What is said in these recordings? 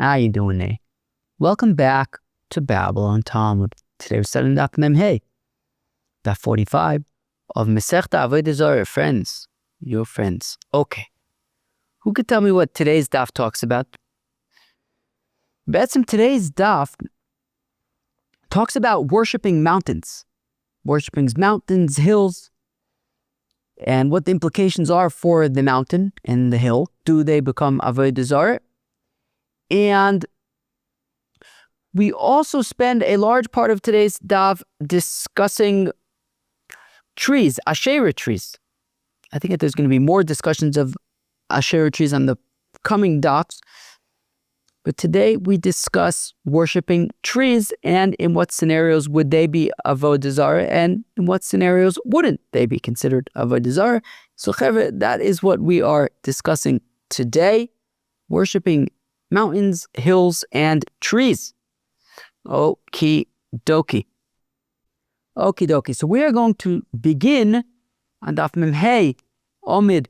How you doing there? Welcome back to Babylon Talmud. Today we're studying Daf Mem Hey, Daf 45 of masechta Avodah Zarah. Friends, your friends. Okay, who could tell me what today's Daf talks about? Today's Daf talks about worshipping mountains. Worshipping mountains, hills, and what the implications are for the mountain and the hill. Do they become Avodah Zarah? And we also spend a large part of today's daf discussing trees, Asherah trees. I think that there's going to be more discussions of Asherah trees on the coming dafs. But today we discuss worshiping trees and in what scenarios would they be Avodah Zarah and in what scenarios wouldn't they be considered Avodah Zarah. So that is what we are discussing today. Worshiping mountains, hills, and trees. Okie dokie. Okie dokie. So we are going to begin on Daf Mem Hey, Omid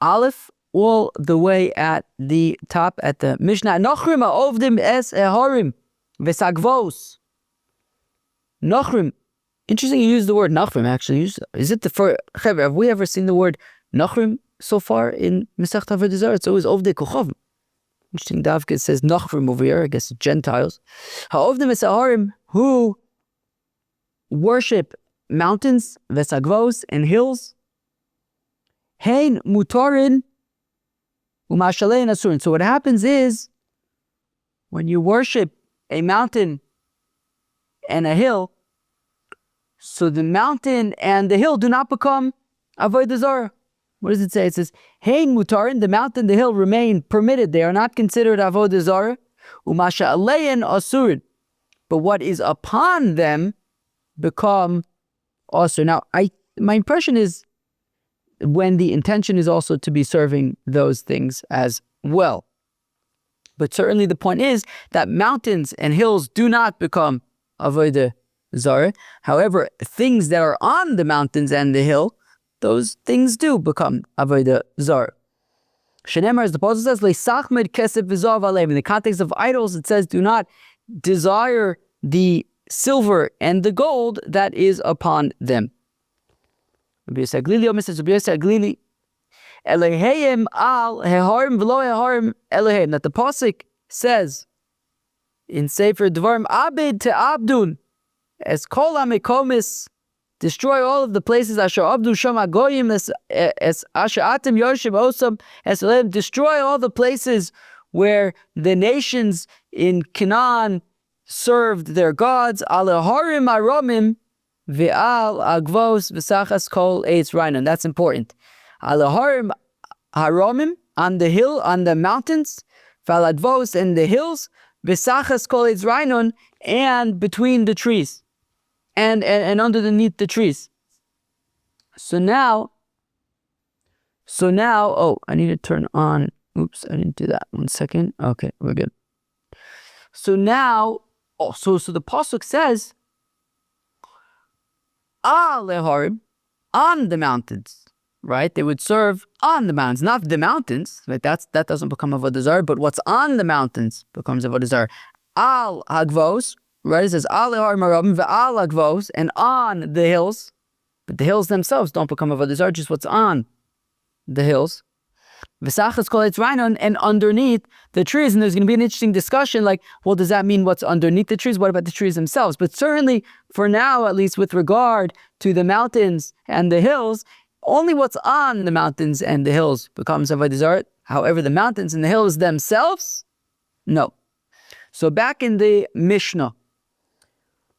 Aleph, all the way at the top at the Mishnah. Nochrim ha'ovdim es eharim v'sagvos. Nochrim. Interesting you use the word Nochrim actually. Is it have we ever seen the word Nochrim so far in masechta Avodah Zarah? It's always Ovdei Kochavim. Interesting, Davka says Nochrim over here, I guess Gentiles. Ha'ovdim es eharim, who worship mountains, v'sagvos, and hills. Hein mutarin umashalein asurin. So what happens is, when you worship a mountain and a hill, so the mountain and the hill do not become Avodah Zarah. What does it say? It says, Hein mutarin, the mountain, the hill remain permitted. They are not considered Avodah Zarah. Umashalein asurin. But what is upon them become asur. Now, my impression is when the intention is also to be serving those things as well. But certainly the point is that mountains and hills do not become Avodah Zarah. However, things that are on the mountains and the hill, those things do become Avodah Zarah. Shenemar, as the Apostle says, Le'sachmed kesef v'zav aleim. In the context of idols, it says, do not desire the silver and the gold that is upon them. Rabbi Yosi HaGleelee says, Rabbi Yosi HaGleelee, Elohim al heharim v'lo heharim Elohim. That the pasuk says in Sefer Dvarim, Abed te abdun, as kol hamekomis, destroy all of the places asher abdu sham hagoyim, as asher atem yoshim osam es Elohim, destroy all the places where the nations in Canaan served their gods. Al harim aromim ve'al agvos v'sachas kol eitz rainon. That's important. Al harim haromim, on the hill, on the mountains, ve'al advos, in the hills, v'sachas kol eitz rainon, and between the trees, and underneath the trees. So now, oh, I need to turn on. Oops, I didn't do that. 1 second. Okay, we're good. So now, so the pasuk says, Al leharim, on the mountains, right? They would serve on the mountains, not the mountains, right? That doesn't become Avodah Zarah, but what's on the mountains becomes Avodah Zarah. Al hagvos, right? It says Al leharim harabim ve'al hagvos, and on the hills, but the hills themselves don't become Avodah Zarah, just what's on the hills. V'sachas kol eitz rainon, and underneath the trees. And there's going to be an interesting discussion, like, well, does that mean what's underneath the trees? What about the trees themselves? But certainly, for now, at least with regard to the mountains and the hills, only what's on the mountains and the hills becomes Avodah Zarah. However, the mountains and the hills themselves, no. So back in the Mishnah,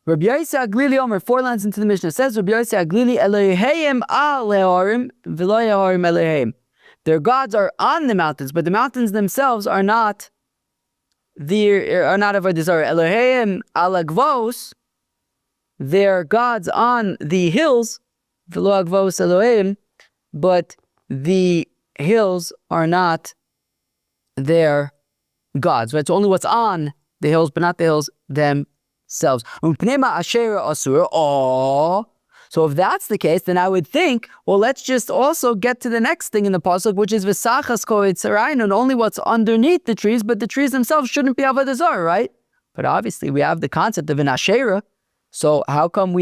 Rabbi Yosi HaGleelee Omer, 4 lines into the Mishnah, says Rabbi Yosi HaGleelee, Elohim al leharim v'lo heharim Elohim. Their gods are on the mountains, but the mountains themselves are not Avodah Zarah. Elohim al agvos, their gods on the hills, v'lo agvos Elohim, but the hills are not their gods. Right? It's only what's on the hills, but not the hills themselves. So So if that's the case, then I would think, well, let's just also get to the next thing in the pasuk, which is v'sachas koetzarayin, and only what's underneath the trees, but the trees themselves shouldn't be Avodah Zarah, right? But obviously we have the concept of an asherah. So how come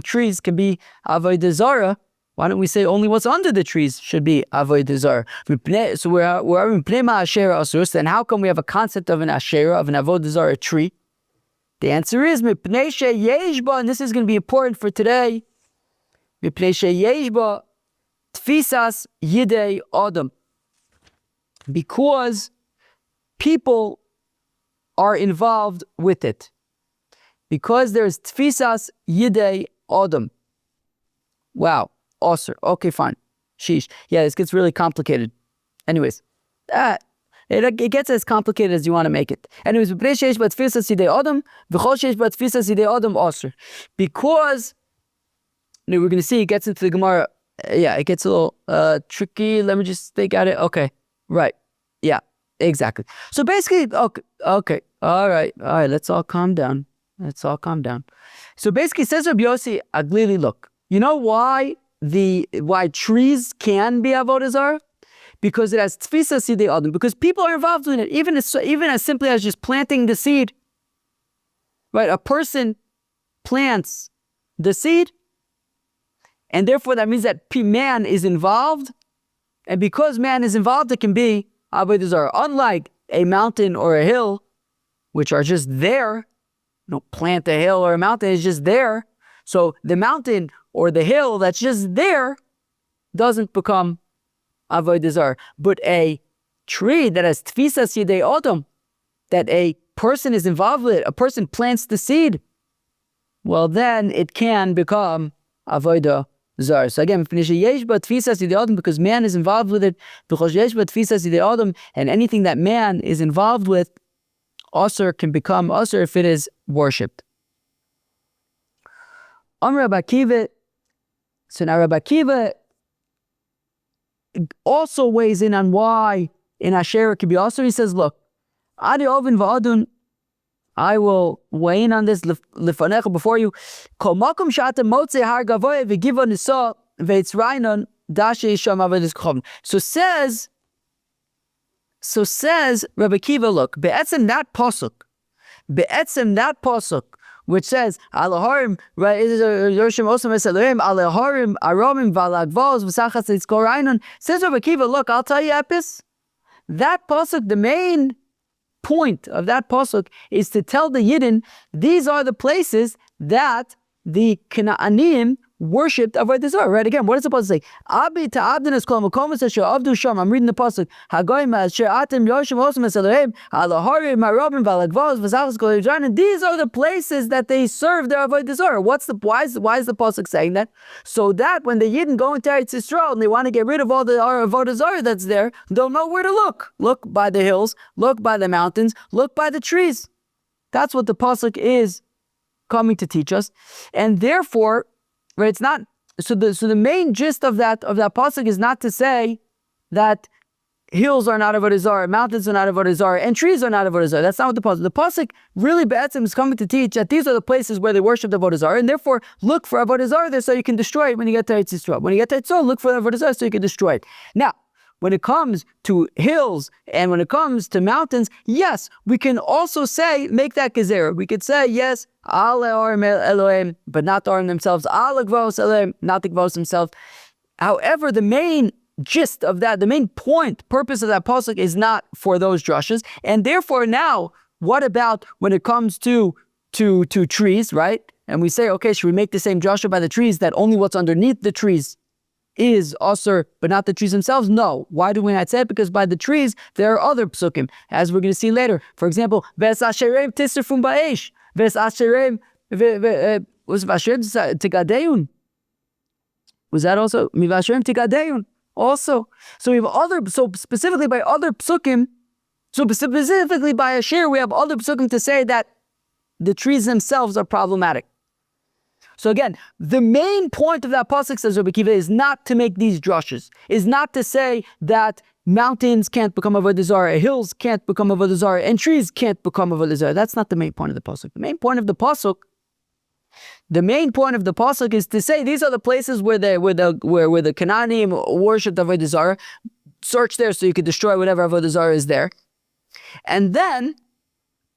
trees can be Avodah Zarah? Why don't we say only what's under the trees should be Avodah Zarah? So we're in Pnema Asherah Asurus, then how come we have a concept of an Asherah, of an Avodah Zarah tree? The answer is Mipnei sheyesh, and this is going to be important for today. Mipnei sheyesh tfisas yidei adam, because people are involved with it. Because there's tfisas yidei adam. Wow. Osir. Okay, fine. Sheesh. Yeah, this gets really complicated. Anyways, it gets as complicated as you want to make it. Anyways, because we're going to see it gets into the Gemara. Yeah, it gets a little tricky. Let me just think at it. Okay, right. Yeah, exactly. So basically, okay. All right. Let's all calm down. So basically, says Rabbi Yosi, HaGleelee, look, you know why trees can be Avodah Zarah? Because it has tfisa sidei adam. Because people are involved in it, even as simply as just planting the seed. Right? A person plants the seed, and therefore that means that man is involved. And because man is involved, it can be Avodah Zarah. Unlike a mountain or a hill, which are just there. Plant a hill or a mountain is just there. So the mountain or the hill that's just there doesn't become Avodah Zarah. But a tree that has tfisa sidei adam, that a person is involved with it, a person plants the seed, well then it can become Avodah Zarah. So again, because man is involved with it, and anything that man is involved with, Asur can become Asur if it is worshipped. Rabbi Akiva. So now Rabbi Akiva also weighs in on why in Asherah can be Asur. He says, look, Adi Ovin Va'adun, I will weigh in on this lefanecha before you. Kol makom she'ata motzei har gavoya v'giva nisa v'etzrainon dashe yisham avodas kochavim. So says Rabbi Akiva, look, be'etzem that pasuk, which says Alaharim, right? Yoshim Osam Esalohim, Alaharim, Aramim, Valagvos, V'sachas Yitzkorainon. Says Rabbi Akiva, look, I'll tell you, Epis, that pasuk, the main point of that pasuk is to tell the Yidden, these are the places that the Canaanim worshipped Avodah Zarah. Right? Again, what is it supposed to say? Abi ta'abdinas kol makomas asher avdu sham. I'm reading the pasuk. Hagoyim asher atim yoshim osam esalohim alaharim harobim valagvos v'zachas kol yidran. And these are the places that they serve their Avodah Zarah. Why is the pasuk saying that? So that when the Yidden go into Eretz Yisrael and they want to get rid of all the Avodah Zarah that's there, they'll know where to look. Look by the hills. Look by the mountains. Look by the trees. That's what the pasuk is coming to teach us, and therefore. Right, it's not so. The main gist of that pasuk is not to say that hills are not Avodah Zarah, mountains are not Avodah Zarah, and trees are not Avodah Zarah. That's not what the pasuk. The pasuk really be'etzem is coming to teach that these are the places where they worship the Avodah Zarah, and therefore look for Avodah Zarah there so you can destroy it when you get to Eretz Yisrael. When you get to Eretz Yisrael, look for Avodah Zarah so you can destroy it. Now, when it comes to hills and when it comes to mountains, yes, we can also say, make that gezerah. We could say, yes, al ha'orim Elohim, but not the Orim themselves, al ha'gvos Elohim, not the Gvos themselves. However, the main gist of that, the main purpose of that pasuk is not for those drushes. And therefore now, what about when it comes to trees, right? And we say, okay, should we make the same drasha by the trees that only what's underneath the trees is Asur, but not the trees themselves? No. Why do we not say it? Because by the trees, there are other psukim, as we're going to see later. For example, Ves Asherem Tisrafum Ba'esh, Ves Asherem, was Vashem Tigadeun? Was that also? Mivasherem Tigadeun. Also. So we have specifically by other psukim, so specifically by Asher, we have other psukim to say that the trees themselves are problematic. So again, the main point of that pasuk, says Rabbi Akiva, is not to make these drushes, is not to say that mountains can't become Avodah Zarah, hills can't become Avodah Zarah, and trees can't become Avodah Zarah. That's not the main point of the pasuk. The main point of the pasuk The main point of the pasuk is to say these are the places where the Canaanim worshipped Avodah Zarah. Search there so you could destroy whatever Avodah Zarah is there. And then,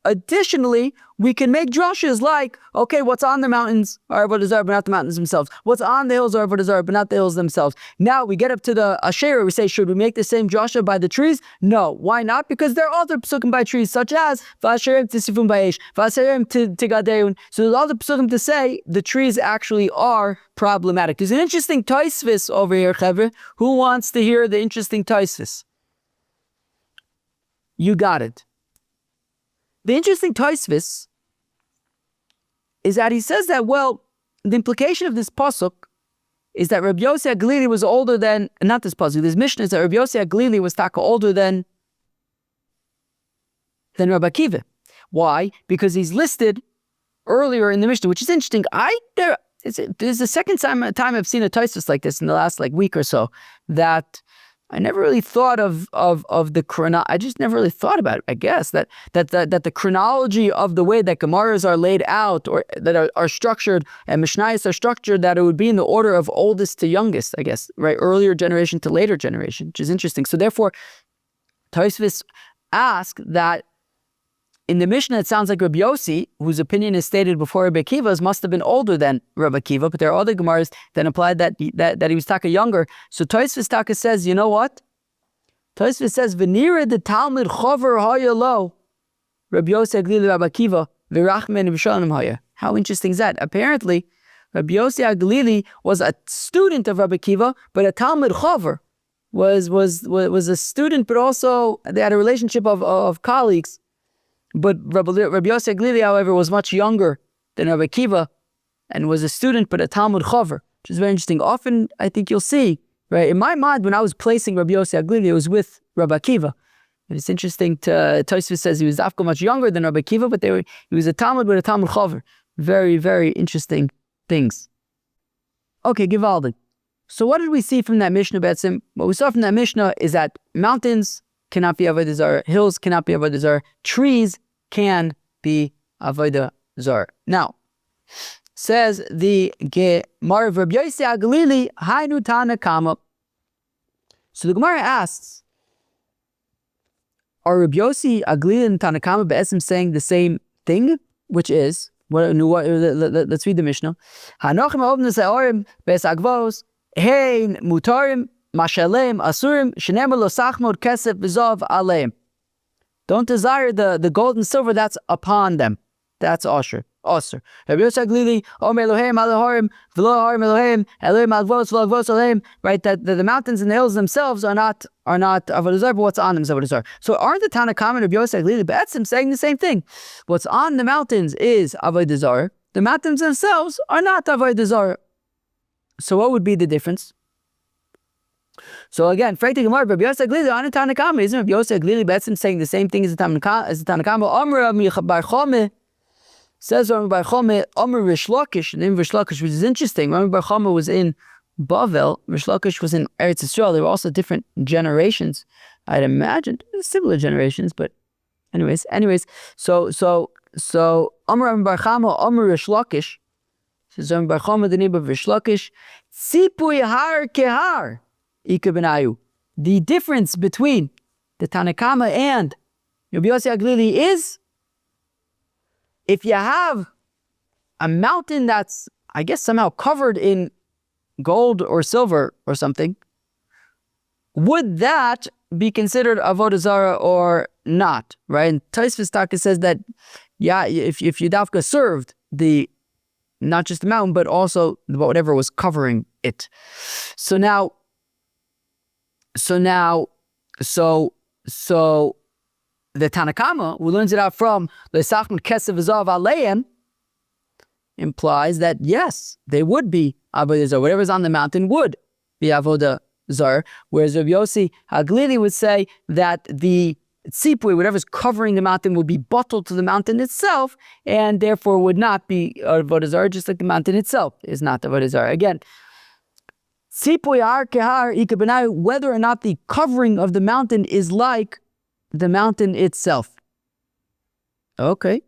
additionally, we can make drushes like, okay, what's on the mountains are Avodah Zarah, but not the mountains themselves. What's on the hills are Avodah Zarah, but not the hills themselves. Now we get up to the Asherah, we say, should we make the same drasha by the trees? No. Why not? Because there are other psukim by trees, such as V'asherem tisifun ba'esh, V'asherem tigadeun. So there's other psukim to say the trees actually are problematic. There's an interesting taisvis over here, Chevre. Who wants to hear the interesting taisvis? You got it. The interesting taisvis is that he says that, well, the implication of this pasuk is that Rabbi Yosi HaGleelee was older than, not this pasuk, this Mishnah is that Rabbi Yosi HaGleelee was taka older than Rabbi Akiva. Why? Because he's listed earlier in the Mishnah, which is interesting. This is the second time I've seen a taisvis like this in the last week or so, that I never really thought of the chrono. I just never really thought about it. I guess that the chronology of the way that Gemaras are laid out, or that are structured, and Mishnayos are structured, that it would be in the order of oldest to youngest. I guess, right, earlier generation to later generation, which is interesting. So therefore, Tosfos ask that in the Mishnah, it sounds like Rabbi Yosi, whose opinion is stated before Rabbi Akiva's, must have been older than Rabbi Akiva, but there are other Gemaras that implied that he was taka younger. So Tosfos taka says, you know what? Tosfos says, "V'nira the Talmud chover hayalo, Rabbi Yosi HaGleelee Rabbi Akiva v'rachmen v'shalom haya." How interesting is that? Apparently, Rabbi Yosi HaGleelee was a student of Rabbi Akiva, but a Talmud chover was a student, but also they had a relationship of colleagues. But Rabbi Yosi HaGleelee, however, was much younger than Rabbi Akiva and was a student, but a Talmud chover, which is very interesting. Often, I think you'll see, right, in my mind, when I was placing Rabbi Yosi HaGleelee, it was with Rabbi Akiva. And it's interesting, Tosfos says he was afko much younger than Rabbi Akiva, but he was a Talmud, but a Talmud chover. Very, very interesting things. Okay, Givaldi. So what did we see from that Mishnah, Betzim? What we saw from that Mishnah is that mountains cannot be Avodah Zarah, hills cannot be Avodah Zarah, trees can be Avodah Zarah. Now, says the Gemara of Rabbi Yosi HaGleelee, Hainu Tana Kama. So the Gemara asks, are Rabbi Yosi HaGleelee and Tana Kama Be'esim saying the same thing? Which is, let's read the Mishnah. Hanochim ha'ovnes ha'orim be'es agvos, hein mutarim, Mashalem asurim shenem lo sachmod kesef v'zov aleim. Don't desire the gold and silver that's upon them. That's osher. Rabbi Yosi HaGleelee Omer Eloheim Aloharim V'lo Harim Eloheim Elohim Algvos V'lo Algvos Elohim. Right, that the mountains and the hills themselves are not Avodah Zarah, but what's on them is Avodah Zarah. So aren't the Tana Kama and Rabbi Yosi HaGleelee Be'etzim saying the same thing? What's on the mountains is Avodah Zarah. The mountains themselves are not Avodah Zarah. So what would be the difference? So again, Freiti Gemara, Rabbi Yosi HaGleelee on a Tana Kama, isn't Rabbi Yosi HaGleelee Be'etzim saying the same thing as the Tana Kama? Amr Bar Chome, says Rami Bar Chome, Amr Rish Lakish, the name of Rish Lakish, which is interesting. Rami Bar Chome was in Bavel, Rish Lakish was in Eretz Yisrael. There were also different generations, I'd imagine, similar generations, but anyways. So Amr Rami Bar Chome, Amr Rish Lakish, says Rami Bar Chome, the name of Rish Lakish, Tzipui Har Kehar. The difference between the Tana Kama and Rabbi Yosi HaGleelee is, if you have a mountain that's, I guess, somehow covered in gold or silver or something, would that be considered Avodah Zarah or not? Right? And Tosfos Taka says that, yeah, if Yudavka served not just the mountain, but also whatever was covering it. So the Tana Kama, who learns it out from the Sachmon Kesef V'Zav Aleim, implies that yes, they would be Avodah Zarah. Whatever's on the mountain would be Avodah Zarah. Whereas Rabbi Yosi HaGleelee would say that the tzipui, whatever's covering the mountain, would be bottled to the mountain itself, and therefore would not be Avodah Zarah, just like the mountain itself is not Avodah Zarah. Again, whether or not the covering of the mountain is like the mountain itself. Okay.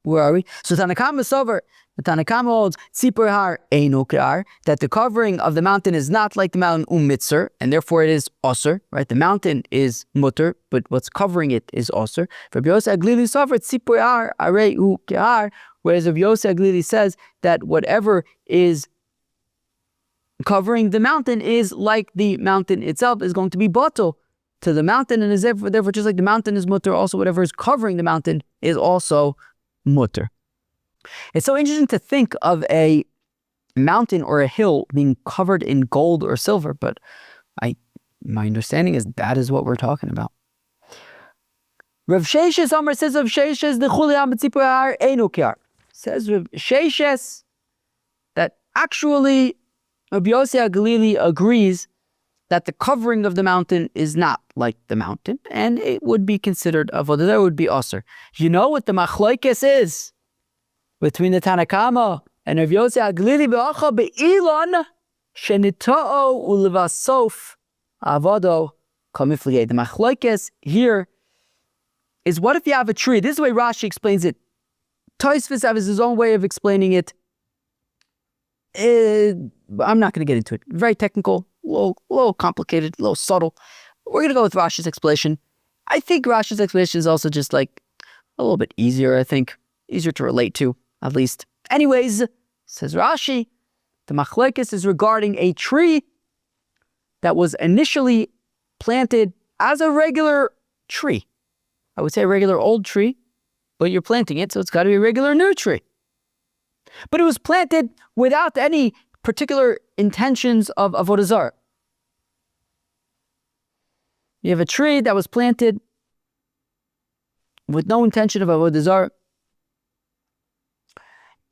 Where are we? So Tanakama Sover, the Tanakama holds Tzipor Har Eino Ke'ar, that the covering of the mountain is not like the mountain Mitzer, and therefore it is Osir, right? The mountain is Mutter, but what's covering it is Osir. Rabbi Yosi HaGleelee Sover Tzipor Har Areu Ke'ar, whereas Rabbi Yosi HaGleelee says that whatever is covering the mountain is like the mountain itself, is going to be Batel to the mountain, and is therefore just like the mountain is Mutter, also whatever is covering the mountain is also Mutter. It's so interesting to think of a mountain or a hill being covered in gold or silver, but my understanding is that is what we're talking about. Rav Sheshes Amar says Rav Sheshes the Chuliyam Tzipor Har Eino Ke'ar. Says Rav Sheshes that actually Rabbi Yosi HaGleelee agrees that the covering of the mountain is not like the mountain, and it would be considered avodah zarah, would be osir. You know what the machlokes is between the Tanakama and Rabbi Yosi HaGleelee be'acha be'ilan shenita'o ulevasof avodo kamifligay. The machlokes here is, what if you have a tree? This is the way Rashi explains it. Tosfos has his own way of explaining it. I'm not going to get into it. Very technical, a little complicated, a little subtle. We're going to go with Rashi's explanation. I think Rashi's explanation is also just like a little bit easier, I think. Easier to relate to, at least. Anyways, says Rashi, the machlekes is regarding a tree that was initially planted as a regular tree. I would say a regular old tree, but you're planting it, so it's got to be a regular new tree. But it was planted without any particular intentions of Avodah Zarah. You have a tree that was planted with no intention of Avodah Zarah.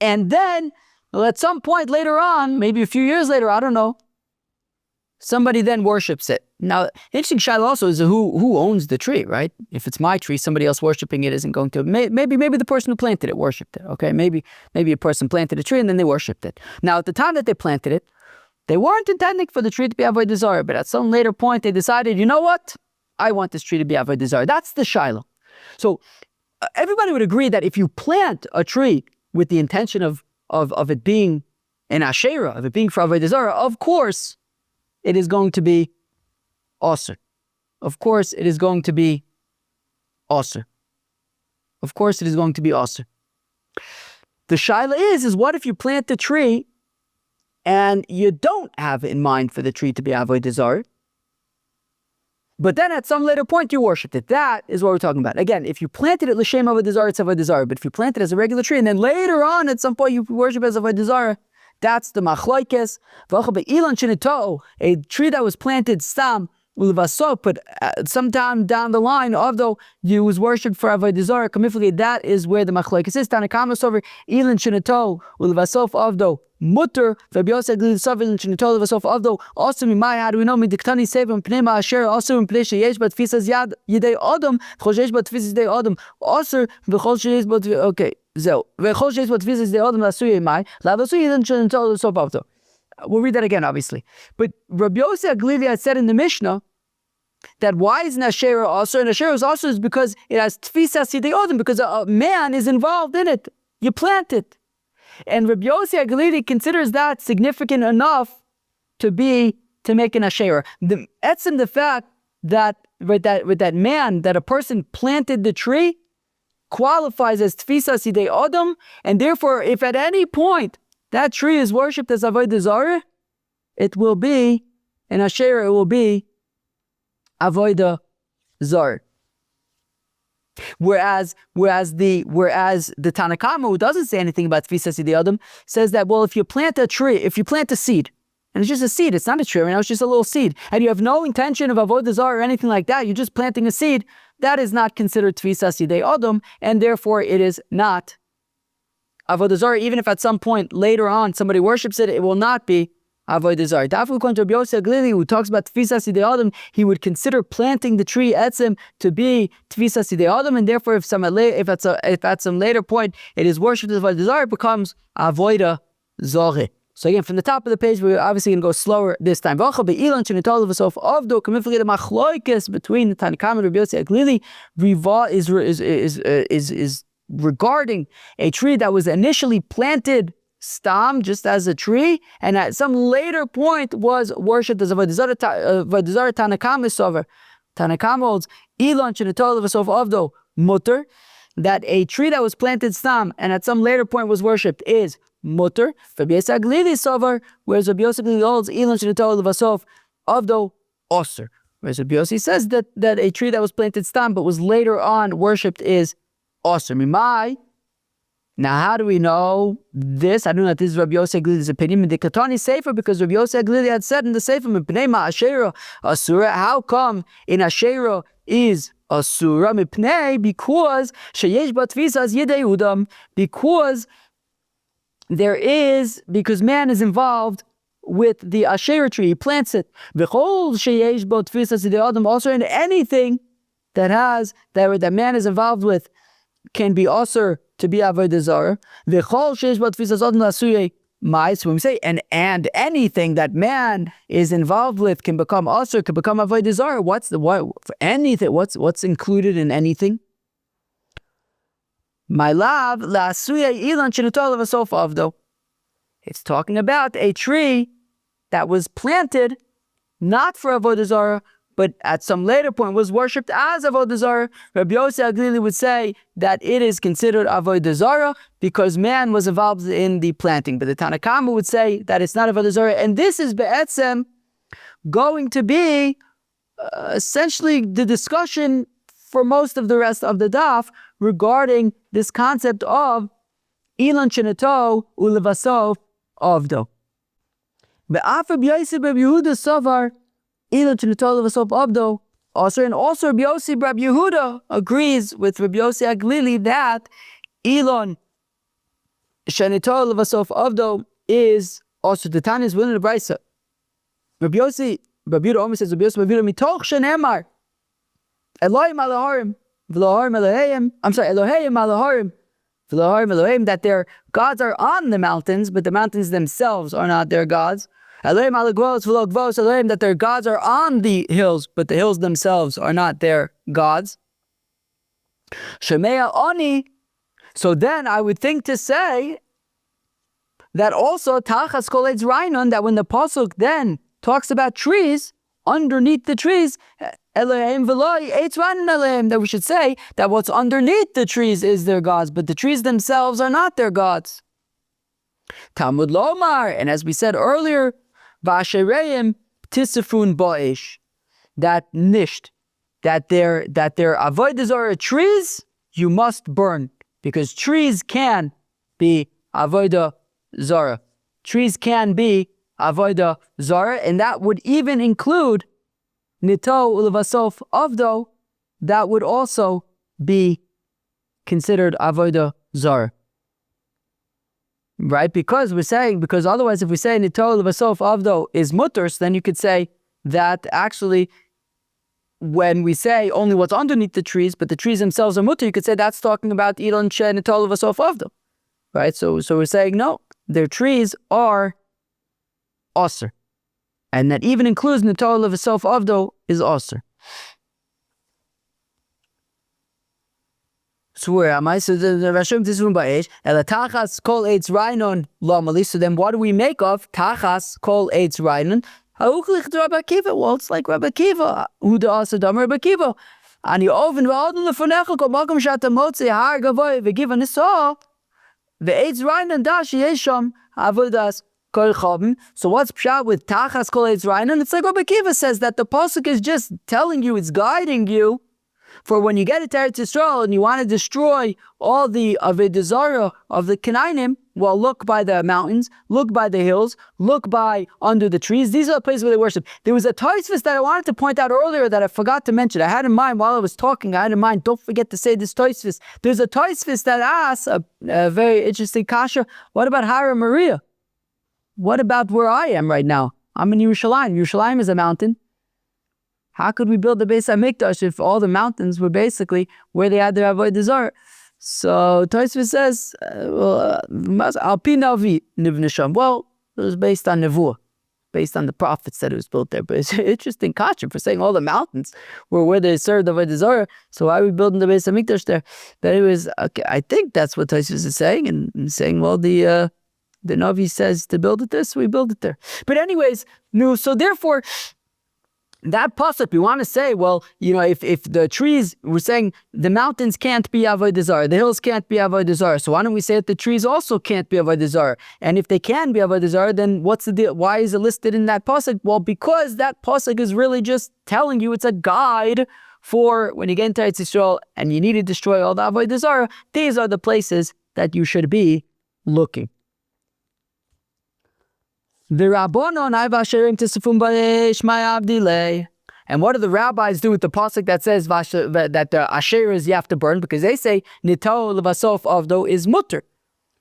And then, well, at some point later on, maybe a few years later, I don't know, somebody then worships it. Now, interesting shaila also is who owns the tree, right? If it's my tree, somebody else worshiping it isn't going to. Maybe the person who planted it worshipped it. Okay, maybe a person planted a tree and then they worshipped it. Now, at the time that they planted it, they weren't intending for the tree to be Avodah Zarah, but at some later point they decided, you know what? I want this tree to be Avodah Zarah. That's the shaila. So everybody would agree that if you plant a tree with the intention of it being an asherah, of it being for Avodah Zarah, of course, it is going to be osir. Of course, it is going to be osir. Of course, it is going to be osir. The shaila is what if you plant the tree and you don't have in mind for the tree to be Avodah Zarah, but then at some later point you worshipped it? That is what we're talking about. Again, if you planted it l'shem Avodah Zarah, it's Avodah Zarah. But if you plant it as a regular tree and then later on at some point you worship as Avodah Zarah, that's the machlokes. A tree that was planted stam ulvasot, but sometime down the line, although you was worshipped for Avodah Zarah, kamifligay, that is where the machlokes is. Tanakama over ilan shinato ulvasof avdo mutter. Rabbi Yosi HaGleelee sover ilan shinato ulvasof avdo. Also, mimai, how do we know? Midiktani sevim pnema asher. Also, in place yesh but fisas yad yidei adam. Chojesh but fisas yidei adam. Also, v'chol sheyesh but okay. We'll read that again, obviously. But Rabbi Yosi HaGleelee had said in the Mishnah that why is Asherah also? And Asherah is also is because it has tfisas yidei adam, because a man is involved in it. You plant it. And Rabbi Yosi HaGleelee considers that significant enough to make an Asherah. The fact that with that man, that a person planted the tree, qualifies as tfisas yidei adam, and therefore, if at any point that tree is worshipped as Avodah Zarah, it will be an asherah. It will be Avodah Zarah. Whereas the Tanakama, who doesn't say anything about tfisas yidei adam, says that, well, if you plant a tree, if you plant a seed, and it's just a seed, it's not a tree, right now it's just a little seed, and you have no intention of Avodah Zarah or anything like that, you're just planting a seed, that is not considered tfisas yidei adam, and therefore it is not Avodah Zarah. Even if at some point later on somebody worships it, it will not be Avodah Zarah. Dafu according to Rabbi Yosi HaGleelee, who talks about tfisas yidei adam, he would consider planting the tree etzim to be tfisas yidei adam, and therefore if at some later point it is worshipped as Avodah Zarah, it becomes Avodah Zarah. So again, from the top of the page, we're obviously going to go slower this time. Between the Tanakama and Rabbi Yosi HaGleelee, is regarding a tree that was initially planted stam, just as a tree, and at some later point was worshipped as Avodah Zarah. Tanakama is over. Tanakama holds Elon Shenitol Vasof Avdo Mutter, that a tree that was planted stam and at some later point was worshipped is mutter. Rabbi Yosi HaGleelee sover, whereas Rabbi Yosi HaGleelee holds Elon Shenitol Vasof Avdo Osir. Whereas Rabbi Yosi says that a tree that was planted stam but was later on worshipped is Osir. Mimai. Now, how do we know this? I don't know that this is Rabbi Yosi HaGleelee's opinion. The Katani Sefer, because Rabbi Yosi HaGleelee had said in the Sefer, Mipnei Ma'ashera Asura. How come in Ashera is Asura? Mipnei, because Sheyesh Batvisas Yedei Udam, because man is involved with the Asherah tree, he plants it. V'chol Sheyesh Batvisas Yedei Udam, also in anything that man is involved with can be also to be Avodah Zarah. V'chol sheish bo tfisas adam l'asuyei ma'is. When we say and anything that man is involved with can become also can become Avodah Zarah. What's included in anything? My love l'asuyei ilan shenutol v'sof avdo. It's talking about a tree that was planted not for Avodah Zarah, but at some later point was worshipped as Avodah Zarah. Rabbi Yosi HaGleelee would say that it is considered Avodah Zarah because man was involved in the planting. But the Tanakama would say that it's not Avodah Zarah. And this is be'etzem going to be essentially the discussion for most of the rest of the daf regarding this concept of Ilan Sheneto Ulevasof Avdo. Be'af Rabbi Yosi Rabbi Yehuda Sovar Elon Shenitol Vasof Avdo also, and also Rabbi Yehuda agrees with Rabbi Yosi HaGleelee that Elon Shenitol Vasof Avdo is also the Tanya is willing to brisa. Rabbi Yehuda almost says Rabbi Yehuda mitoch shenemar Elohim Alaharim v'Elohim Elohim. I'm sorry, Elohim Alaharim v'Elohim Elohim, that their gods are on the mountains, but the mountains themselves are not their gods. Elohim alagvos v'lo Elohim, that their gods are on the hills, but the hills themselves are not their gods. Shemea oni. So then I would think to say that also tachas kol eitz rainon, that when the pasuk then talks about trees, underneath the trees, Elohim v'lo eitz rainon Elohim, that we should say that what's underneath the trees is their gods, but the trees themselves are not their gods. Talmud lomar, and as we said earlier, V'ashereim tisafun ba'ish, that nisht, that their Avodah Zarah trees you must burn, because trees can be Avodah Zarah. Trees can be Avodah Zarah, and that would even include Nito Ulevasof Avdo, that would also be considered Avodah Zarah. Right? Because otherwise if we say Nitol Vasof Avdo is mutter, then you could say that actually when we say only what's underneath the trees, but the trees themselves are mutter, you could say that's talking about Elon She Nitol Vasof Avdo. Right? So we're saying no, their trees are Osir. And that even includes Nitol Vasof Avdo is Osir. So where am I? So the Rashom Tisrun Ba'esh, Ela Tachas Kol Eitz Rainon Lomali. So then what do we make of Tachas Kol Eitz Rainon? Ha'uchlich to Rabbi Akiva. Well, it's like Rabbi Akiva. Uda Asadam Rabbi Akiva. Ani Oven V'Adon Lefonecha Kol Makom Shata Motzi Har Gavoy V'Giva Nisah V'Eitz Rainon Dash Yesham Avodas Kol Chabim. So what's pshat with Tachas Kol Eitz Rainon? It's like Rabbi Akiva says that the pasuk is just telling you, it's guiding you for when you get to Eretz Yisrael and you want to destroy all the Avodah Zarah of the Canaanim, well, look by the mountains, look by the hills, look by under the trees. These are the places where they worship. There was a Tosfos that I wanted to point out earlier that I forgot to mention. I had in mind while I was talking, don't forget to say this Tosfos. There's a Tosfos that asks a very interesting kasha. What about Hara Maria? What about where I am right now? I'm in Yerushalayim. Yerushalayim is a mountain. How could we build the Beis HaMikdash if all the mountains were basically where they had their Avodah Zarah? So Tosfos says, Al Pi Navi Nivnei Sham. Well, it was based on Nevuah. based on the prophets that it was built there. But it's an interesting kasha for saying all the mountains were where they served the Avodah Zarah. So why are we building the Beis Hamikdash there? But anyways, okay, I think that's what Tosfos is saying, and saying, well, the Navi says to build it there, so we build it there. But anyways, no. So therefore, that pasuk, we want to say, well, if the trees, we're saying the mountains can't be Avodah Zarah, the hills can't be Avodah Zarah, so why don't we say that the trees also can't be Avodah Zarah? And if they can be Avodah Zarah, then what's the deal? Why is it listed in that pasuk? Well, because that pasuk is really just telling you, it's a guide for when you get into Eretz Yisrael and you need to destroy all the Avodah Zarah, these are the places that you should be looking. And what do the rabbis do with the pasuk that says that the asheras you have to burn? Because they say nitao levasof avdo is mutter.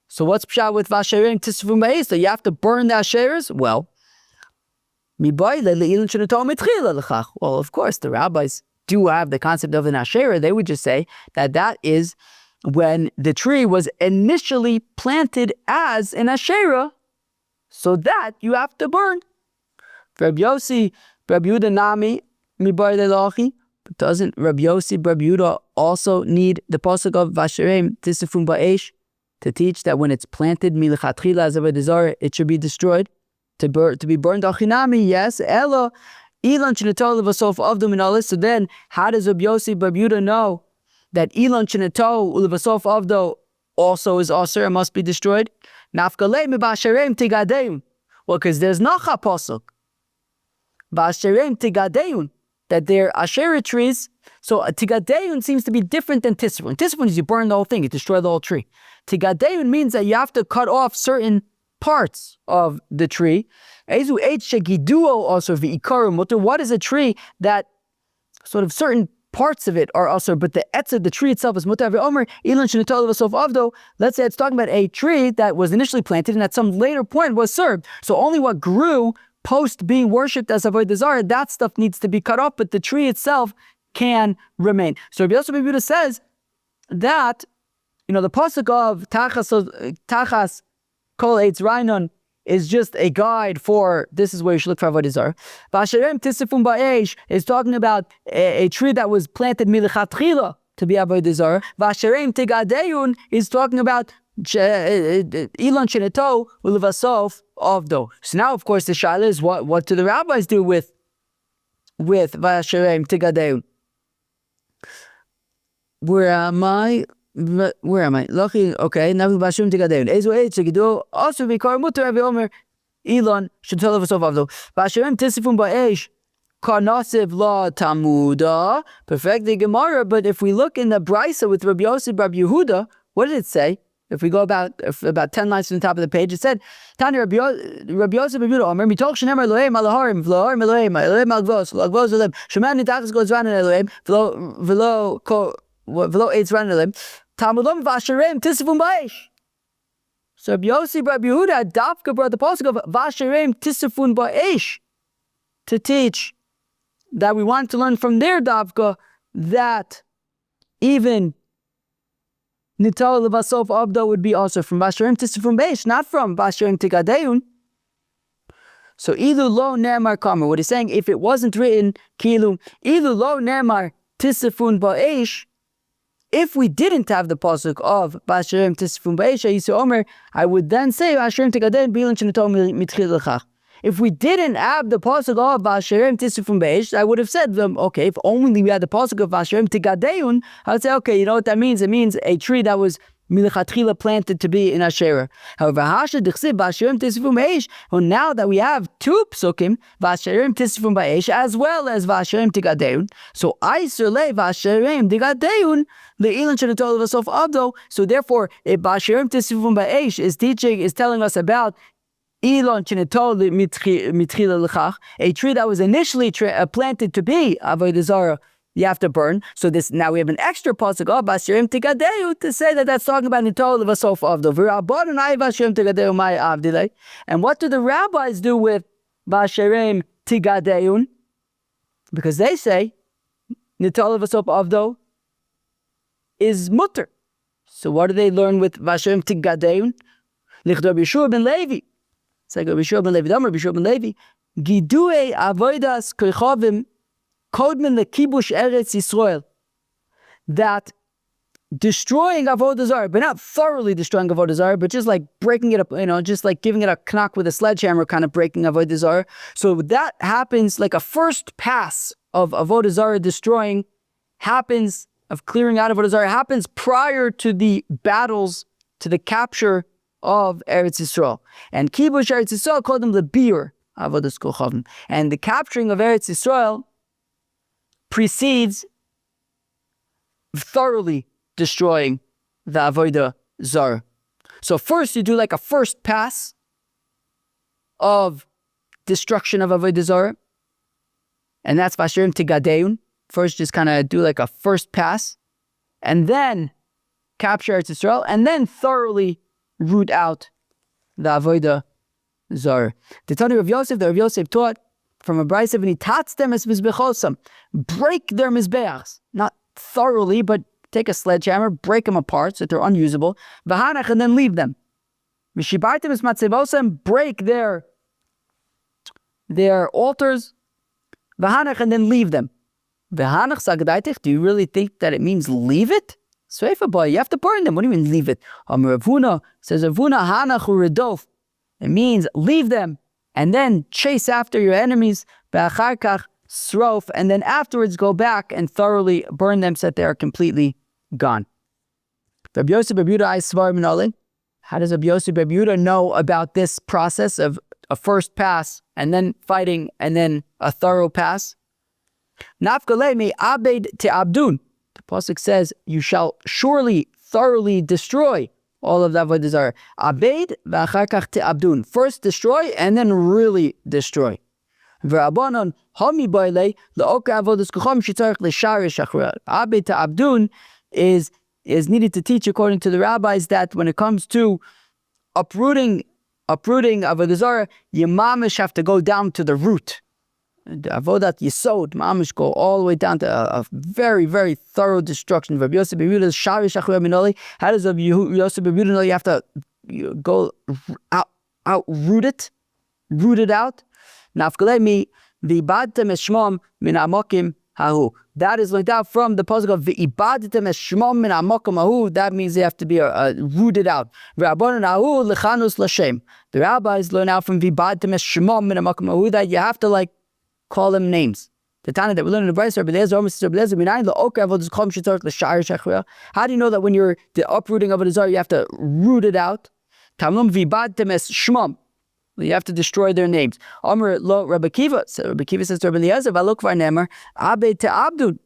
So what's pshat with vasherim tisfum ba'es? So you have to burn the asheras? Well, of course, the rabbis do have the concept of an asherah. They would just say that is when the tree was initially planted as an asherah, so that you have to burn. Rabbi Yosi, Rabbi Yehuda Nami, Mibar Lelochi. Doesn't Rabbi Yosi, Rabbi Yehuda also need the pasuk of Vasherem Tisifum Ba'esh to teach that when it's planted milichatchila as Avodah Zarah, it should be destroyed, to be burned? Achinami, yes. Elo Ilan Shenatol Levasof Avdu Minalis. So then, how does Rabbi Yosi, Rabbi Yehuda know that Ilan Shenatol Levasof Avdu also is aser and must be destroyed? Nafkalei mibasherem tigadeun. Well, because there's nacha pasuk. Basherem tigadeun, that they're asherah trees. So tigadeun seems to be different than tisrun. Tisrun is you burn the whole thing, you destroy the whole tree. Tigadeun means that you have to cut off certain parts of the tree. Ezu eit shegiduo also v'ikaru mutter. What is a tree that sort of certain parts of it are also, but the etz of the tree itself is mutar ve'omer ilan shenitol levasof avdo. Let's say it's talking about a tree that was initially planted and at some later point was served. So only what grew post being worshipped as Avodah Zarah, that stuff needs to be cut off, but the tree itself can remain. So Rabbi Yosi ben Yehuda says that, the pasuk of tachas kol eitz rainon is just a guide for, this is where you should look for Avodah Zarah. Vasherem tisifum ba'esh is talking about a tree that was planted milichatchila to be Avodah Zarah. Vasherem tigadeun is talking about ilan sheneto ulevasof avdo. So now, of course, the shaila is what do the rabbis do with Vasherem tigadeun? Where am I? Lucky, okay. Navi Bashum Tigadeun. Ezo Eit Segido. Also, we call Mutter Rabbi Omer Elon should tell us of Avdo. Bashem Tisifum Ba'esh Karnasiv La Tamuda. Perfect the Gemara. But if we look in the Brisa with Rabbi Yosi, Rabbi Yehuda, what did it say? If we go about 10 lines from the top of the page, it said, Tani Rabbi Yosi, Rabbi Yehuda, Omer Mitol Shenemar Elohim Alaharim V'Laharim Elohim Elohim Algvos Algvos Elohim Sheman Nitachas Goes Ran Elohim V'Lo Eitz Ran Elohim. Talmudom Vasherem Tisifum Ba'esh. So Rabbi Yosi, Rabbi Yehuda, Dafka brought the pasuk of Vasherem Tisifun Ba'esh to teach that we want to learn from their Dafka that even Nital Levasof Abda would be also from Vasherem Tisifun Ba'esh, not from Vasherem Tigadeun. So Ilu Lo Nemar Kamer, what he's saying, if it wasn't written Kilu, Ilu Lo Nemar Tisifun Ba'esh, if we didn't have the pasuk of Vasherem Tisifum Ba'esh, Omer, I would then say Vasherem Tigadeun Bilan Sheneto Mitchil Lechach. If we didn't have the pasuk of Vasherem Tisifum Ba'esh, I would have said, okay, if only we had the pasuk of Vasherem Tigadeun, I would say, okay, you know what that means? It means a tree that was milichatchila planted to be in Asherah. However, Hasha Dichsib Vasherem Tisifum Ba'esh. Well, now that we have two psukim, Vasherem Tisifum Ba'esh as well as Vasherem Tigadeun, so Aiser Le Vasherem Tigadeun le'ilan shenatol levasof avdo. So therefore, if Vasherem Tisifum Ba'esh is telling us about Ilan Shenatol Mitchila Lechach, a tree that was initially planted to be Avodah Zarah, you have to burn. So now we have an extra pasuk of Vasherem Tigadeun to say that that's talking about Nitol Levasof Avdo. V'Rabbanan Ai Vasherem Tigadeun Mai Avdilei. And what do the rabbis do with Vasherem Tigadeun? Because they say Nitol Levasof Avdo is mutter. So what do they learn with Vasherem Tigadeun? Lichdor B'Yeshua ben Levi. It's like Rabbi Yeshua ben Levi, Rabbi Yeshua ben Levi, Gidue avodas krechavim kodmen lekibush eretz Yisrael. That destroying Avodah Zarah, but not thoroughly destroying Avodah Zarah, but just like breaking it up, just like giving it a knock with a sledgehammer, kind of breaking Avodah Zarah. So that happens, like a first pass of Avodah Zarah destroying happens, of clearing out Avodah Zarah, happens prior to the battles, to the capture of Eretz Yisrael. And Kibush Eretz Yisrael called them the Bir Avodah Zarah. And the capturing of Eretz Yisrael precedes thoroughly destroying the Avodah Zarah. So first you do like a first pass of destruction of Avodah Zarah, and that's Vashirim Tigadeun. First just kind of do like a first pass, and then capture Eretz Yisrael, and then thoroughly root out the Avodah Zarah. The Tanu of Yosef, the Rav Yosef taught from a brayso of Nitatz es mizbechosam, break their mizbeachs, not thoroughly, but take a sledgehammer, break them apart so that they're unusable. V'hanach, and then leave them. V'shibartem es matzevosam, break their altars. V'hanach, and then leave them. V'hanach sagdaitich, do you really think that it means leave it? Sveifa boy, you have to burn them. What do you mean leave it? Rav Huna says, Avuna hanach uredof. It means leave them and then chase after your enemies. V'achar kach srof, and then afterwards go back and thoroughly burn them so that they are completely gone. Rabbi Yosi Bar Yehuda Svar Minole. How does Rabbi Yosi Bar Yehuda know about this process of a first pass and then fighting and then a thorough pass? Nafkale me abed te abdun. The pasuk says, "You shall surely thoroughly destroy all of the Avodah Zarah." Abed v'achar kach te abdun. First destroy and then really destroy. V'rabanan hami baile le'okra avodas kucham shetzarich l'sharish achra. Abed to abdun is needed to teach, according to the rabbis, that when it comes to uprooting Avodah Zarah, you mamish have to go down to the root. The avodat yisod mamish go all the way down to a very, very thorough destruction. Rabbi Yosi Bar Yehuda's sharish achra minoli. How does Rabbi Yosi Bar Yehuda know you have to go root it out? Nafkalemi v'ibadtem es shmom min amokim hahu. That is learned out from the pasuk of v'ibadtem es shmom min amokim hahu. That means they have to be rooted out. V'abonon hahu lechanus l'shem. The rabbis learn out from v'ibadtem es shmom min amokim hahu that you have to call them names. The Tana that we learn in the brayso, how do you know that when you're the uprooting of Avodah Zarah, you have to root it out? Tamlum v'ibadtem es shmom. You have to destroy their names. Amr lo Rabbi Kiva. So Rabbi Kiva says to Rabbi Eliezer, "Valok varnemer abed te abdun."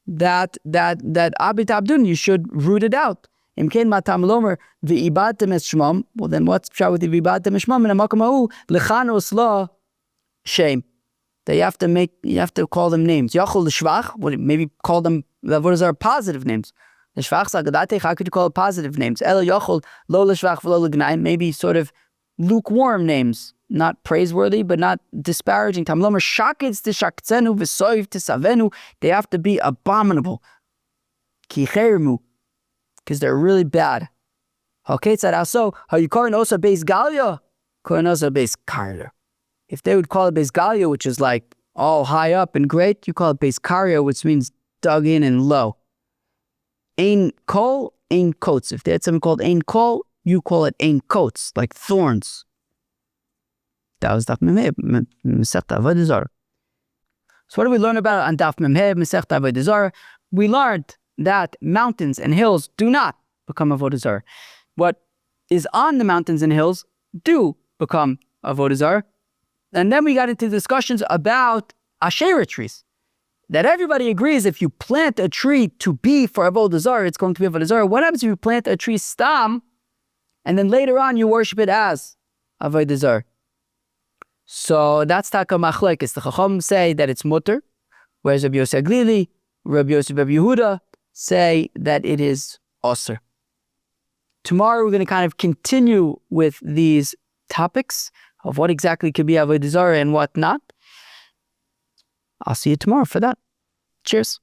That abed te abdun, you should root it out. Imkein matam lomer v'ibadtem es shmam. Well, then what's pshat with the v'ibadtem es shmam? In a makom ha'u lechanos la shame. That you have to call them names. Yachol l'shvach. Maybe call them what are positive names. L'shvach sagadate. How could you call it positive names? Elo yachol lo l'shvach v'lo l'gnaim. Maybe sort of lukewarm names, not praiseworthy, but not disparaging. Tamlomer shakitz tishaktzenu v'soiv tisavenu. They have to be abominable. Ki chermu, because they're really bad. Okay, so how you call it also beis galia? Call it also beis karya. If they would call it beis galia, which is like all high up and great, you call it beis karya, which means dug in and low. Ein kol, ein kotes. If they had something called ein kol, you call it ein kotes, like thorns. That was daf memheb, masechta Avodah Zarah. So what do we learn about on daf memheb, masechta Avodah Zarah? We learned that mountains and hills do not become Avodah Zarah. What is on the mountains and hills do become Avodah Zarah. And then we got into discussions about Asherah trees. That everybody agrees if you plant a tree to be for Avodah Zarah, it's going to be Avodah Zarah. What happens if you plant a tree stam, and then later on you worship it as Avodah Zarah? So that's taka machlekes. The Chacham say that it's mutter, whereas Rabbi Yosi HaGleelee, Rabbi Yosi Bar Yehuda say that it is osir. Tomorrow we're going to kind of continue with these topics of what exactly could be Avodah Zarah and what not. I'll see you tomorrow for that. Cheers.